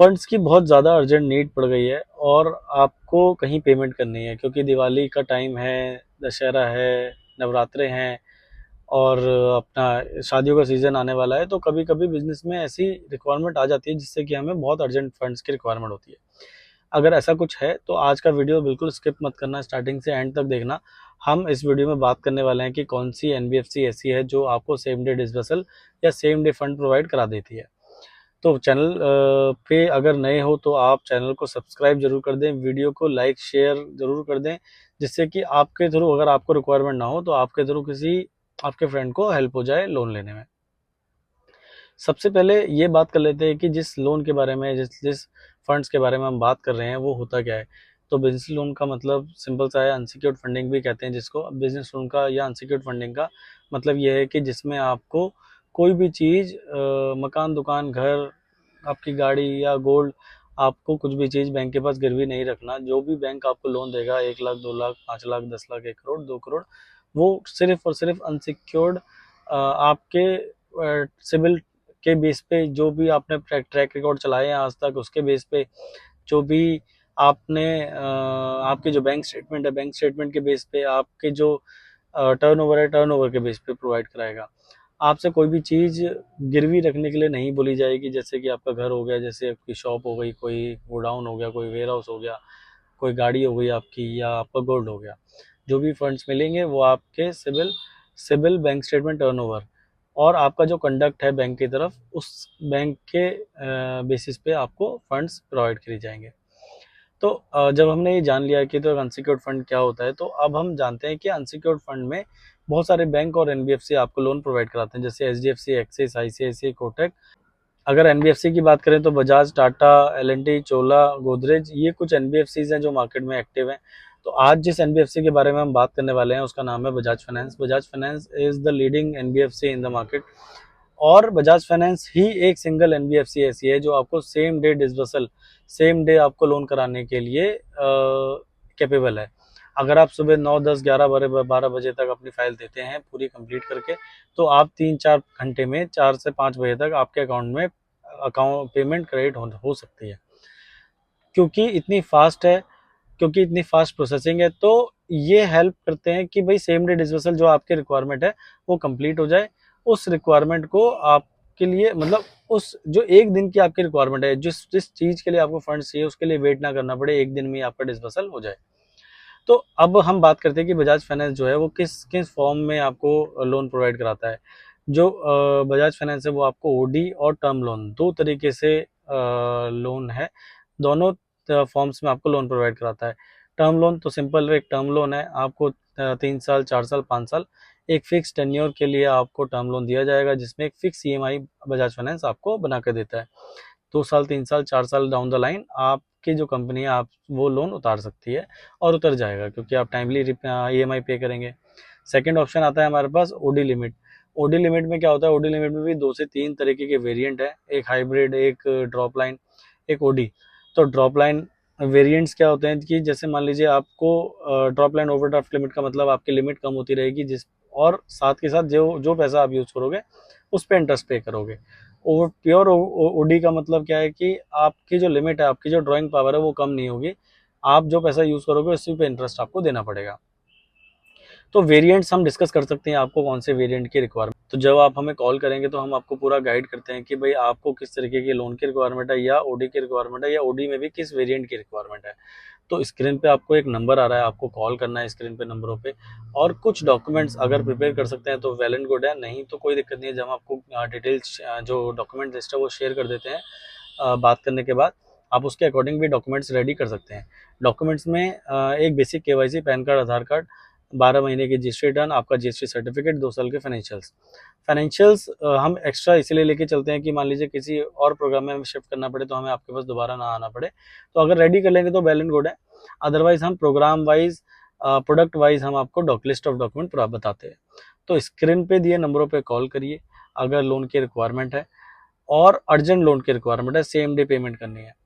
Funds की बहुत ज़्यादा अर्जेंट नीड पड़ गई है और आपको कहीं पेमेंट करनी है क्योंकि दिवाली का टाइम है, दशहरा है, नवरात्रे हैं और अपना शादियों का सीज़न आने वाला है। तो कभी-कभी बिज़नेस में ऐसी रिक्वायरमेंट आ जाती है जिससे कि हमें बहुत अर्जेंट फंड्स की रिक्वायरमेंट होती है। अगर ऐसा कुछ है तो आज का वीडियो बिल्कुल स्किप मत करना, स्टार्टिंग से एंड तक देखना। हम इस वीडियो में बात करने वाले हैं कि कौन सी एनबीएफसी ऐसी है जो आपको सेम डे डिसबर्सल या सेम डे फंड प्रोवाइड करा देती है। तो चैनल पे अगर नए हो तो आप चैनल को सब्सक्राइब जरूर कर दें, वीडियो को लाइक शेयर जरूर कर दें, जिससे कि आपके थ्रू अगर आपको रिक्वायरमेंट ना हो तो आपके थ्रू किसी आपके फ्रेंड को हेल्प हो जाए लोन लेने में। सबसे पहले ये बात कर लेते हैं कि जिस लोन के बारे में जिस जिस फंड्स के बारे में हम बात कर रहे हैं वो होता क्या है। तो बिजनेस लोन का मतलब सिंपल सा है, अनसिक्योर्ड फंडिंग भी कहते हैं जिसको। बिजनेस लोन का या अनसिक्योर्ड फंडिंग का मतलब ये है कि जिसमें आपको कोई भी चीज़, मकान, दुकान, घर, आपकी गाड़ी या गोल्ड, आपको कुछ भी चीज़ बैंक के पास गिरवी नहीं रखना। जो भी बैंक आपको लोन देगा 1 लाख, 2 लाख, 5 लाख, 10 लाख, 1 करोड़, 2 करोड़, वो सिर्फ और सिर्फ अनसिक्योर्ड आपके सिविल के बेस पे, जो भी आपने ट्रैक रिकॉर्ड चलाए हैं आज तक उसके बेस पे, जो भी आपने आपके जो बैंक स्टेटमेंट है, बैंक स्टेटमेंट के बेस पे, आपके जो टर्नओवर है, टर्नओवर के बेस पे प्रोवाइड कराएगा। आपसे कोई भी चीज़ गिरवी रखने के लिए नहीं बोली जाएगी, जैसे कि आपका घर हो गया, जैसे आपकी शॉप हो गई, कोई गोडाउन हो गया, कोई वेयर हाउस हो गया, कोई गाड़ी हो गई आपकी, या आपका गोल्ड हो गया। जो भी फंड्स मिलेंगे वो आपके civil civil bank statement, turnover और आपका जो कंडक्ट है बैंक की तरफ, उस बैंक के बेसिस पे आपको फंड्स प्रोवाइड किए जाएंगे। तो जब हमने ये जान लिया कि तो अनसिक्योर्ड फंड क्या होता है, तो अब हम जानते हैं कि अनसिक्योर्ड फंड में बहुत सारे बैंक और एनबीएफसी आपको लोन प्रोवाइड कराते हैं, जैसे एचडीएफसी, एक्सिस, आईसीआईसीआई, कोटक। अगर एनबीएफसी की बात करें तो बजाज, टाटा, एल&टी, चोला, गोदरेज, ये कुछ एनबीएफसीज हैं जो मार्केट में एक्टिव हैं। तो आज जिस एनबीएफसी के बारे में हम बात करने वाले हैं उसका नाम है Bajaj finance. Bajaj finance is the leading NBFC in the market. और बजाज फाइनेंस ही एक सिंगल एनबीएफसी ऐसी है जो आपको same day disbursal, same day आपको लोन कराने के लिए कैपेबल है। अगर आप सुबह 9, 10, 11, 12 बजे तक अपनी फाइल देते हैं पूरी कंप्लीट करके, तो आप 3-4 घंटे में, 4 से 5 बजे तक आपके अकाउंट में अकाउंट पेमेंट क्रेडिट हो सकती है। क्योंकि इतनी फास्ट है, क्योंकि इतनी फास्ट प्रोसेसिंग है, तो ये हेल्प करते हैं कि भाई सेम डे डिसबर्सल जो आपकी रिक्वायरमेंट है वो कंप्लीट हो जाए। उस रिक्वायरमेंट को आपके लिए, मतलब उस जो एक दिन की आपकी रिक्वायरमेंट है, जिस जिस चीज़ के लिए आपको फंड्स चाहिए उसके लिए वेट ना करना पड़े, एक दिन में आपका डिसबर्सल हो जाए। तो अब हम बात करते हैं कि बजाज फाइनेंस जो है वो किस किस फॉर्म में आपको लोन प्रोवाइड कराता है। जो बजाज फाइनेंस है वो आपको ओडी और टर्म लोन, दो तरीके से लोन है। दोनों फॉर्म्स में आपको लोन प्रोवाइड कराता है। टर्म लोन तो सिंपल एक टर्म लोन है, आपको 3 साल, 4 साल, 5 साल एक फिक्स टेन्योर के लिए आपको टर्म लोन दिया जाएगा, जिसमें एक फिक्स ईएमआई बजाज फाइनेंस आपको बना कर देता है। 2 साल, 3 साल, 4 साल डाउन द लाइन आपकी जो कंपनी है, आप वो लोन उतार सकती है और उतर जाएगा क्योंकि आप टाइमली ईएमआई पे करेंगे। सेकंड ऑप्शन आता है हमारे पास ओडी लिमिट। ओडी लिमिट में क्या होता है, ओडी लिमिट में भी 2 से 3 तरीके के वेरिएंट है, एक हाइब्रिड, एक ड्रॉप लाइन, एक ओडी। तो ड्रॉप लाइन वेरिएंट्स क्या होते हैं कि जैसे मान लीजिए आपको ड्रॉप लाइन ओवरड्राफ्ट लिमिट का मतलब आपकी लिमिट कम होती रहेगी, जिस और साथ के साथ जो जो पैसा आप यूज़ करोगे उस पर इंटरेस्ट पे करोगे। ओवर प्योर ओडी का मतलब क्या है कि आपकी जो लिमिट है, आपकी जो ड्राइंग पावर है वो कम नहीं होगी, आप जो पैसा यूज़ करोगे उसी पे इंटरेस्ट आपको देना पड़ेगा। तो वेरिएंट्स हम डिस्कस कर सकते हैं, आपको कौन से वेरिएंट की रिक्वायरमेंट। तो जब आप हमें कॉल करेंगे तो हम आपको पूरा गाइड करते हैं कि भाई आपको किस तरीके की लोन की रिक्वायरमेंट है, या ओडी की रिक्वायरमेंट है, या ओडी में भी किस वेरिएंट की रिक्वायरमेंट है। तो स्क्रीन पे आपको एक नंबर आ रहा है, आपको कॉल करना है स्क्रीन पे नंबरों पे। और कुछ डॉक्यूमेंट्स अगर प्रिपेयर कर सकते हैं तो वेल एंड गुड है, नहीं तो कोई दिक्कत नहीं है। जब हम आपको डिटेल्स जो डॉक्यूमेंट लिस्ट है वो शेयर कर देते हैं बात करने के बाद, आप उसके अकॉर्डिंग भी डॉक्यूमेंट्स रेडी कर सकते हैं। डॉक्यूमेंट्स में एक बेसिक केवाईसी, पैन कार्ड, आधार कार्ड, 12 महीने की जीएसटी रिटर्न, आपका जीएसटी सर्टिफिकेट, 2 साल के फाइनेंशियल्स। फाइनेंशियल्स हम एक्स्ट्रा इसीलिए लेके चलते हैं कि मान लीजिए किसी और प्रोग्राम में हमें शिफ्ट करना पड़े तो हमें आपके पास दोबारा ना आना पड़े। तो अगर रेडी कर लेंगे तो वेल एंड गुड है, अदरवाइज हम प्रोग्राम वाइज, प्रोडक्ट वाइज हम आपको लिस्ट ऑफ डॉक्यूमेंट पूरा बताते हैं। तो स्क्रीन पे दिए नंबरों पे कॉल करिए अगर लोन की रिक्वायरमेंट है, और अर्जेंट लोन की रिक्वायरमेंट है, सेम डे पेमेंट करनी है।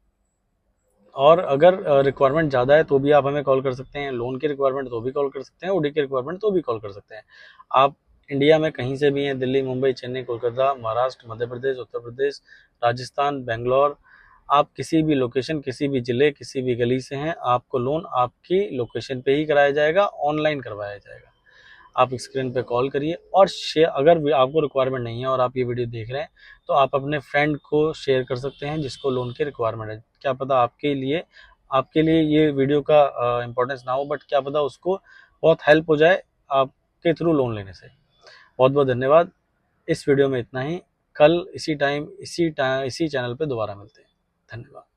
और अगर रिक्वायरमेंट ज़्यादा है तो भी आप हमें कॉल कर सकते हैं, लोन की रिक्वायरमेंट तो भी कॉल कर सकते हैं, ओडी की रिक्वायरमेंट तो भी कॉल कर सकते हैं। आप इंडिया में कहीं से भी हैं, दिल्ली, मुंबई, चेन्नई, कोलकाता, महाराष्ट्र, मध्य प्रदेश, उत्तर प्रदेश, राजस्थान, बेंगलोर, आप किसी भी लोकेशन, किसी भी ज़िले, किसी भी गली से हैं, आपको लोन आपकी लोकेशन पे ही कराया जाएगा, ऑनलाइन करवाया जाएगा। आप स्क्रीन पे कॉल करिए और शेयर, अगर आपको रिक्वायरमेंट नहीं है और आप ये वीडियो देख रहे हैं तो आप अपने फ्रेंड को शेयर कर सकते हैं जिसको लोन की रिक्वायरमेंट है। क्या पता आपके लिए ये वीडियो का इम्पोर्टेंस ना हो, बट क्या पता उसको बहुत हेल्प हो जाए आपके थ्रू लोन लेने से। बहुत बहुत धन्यवाद। इस वीडियो में इतना ही। कल इसी टाइम इसी चैनल पे दोबारा मिलते हैं। धन्यवाद।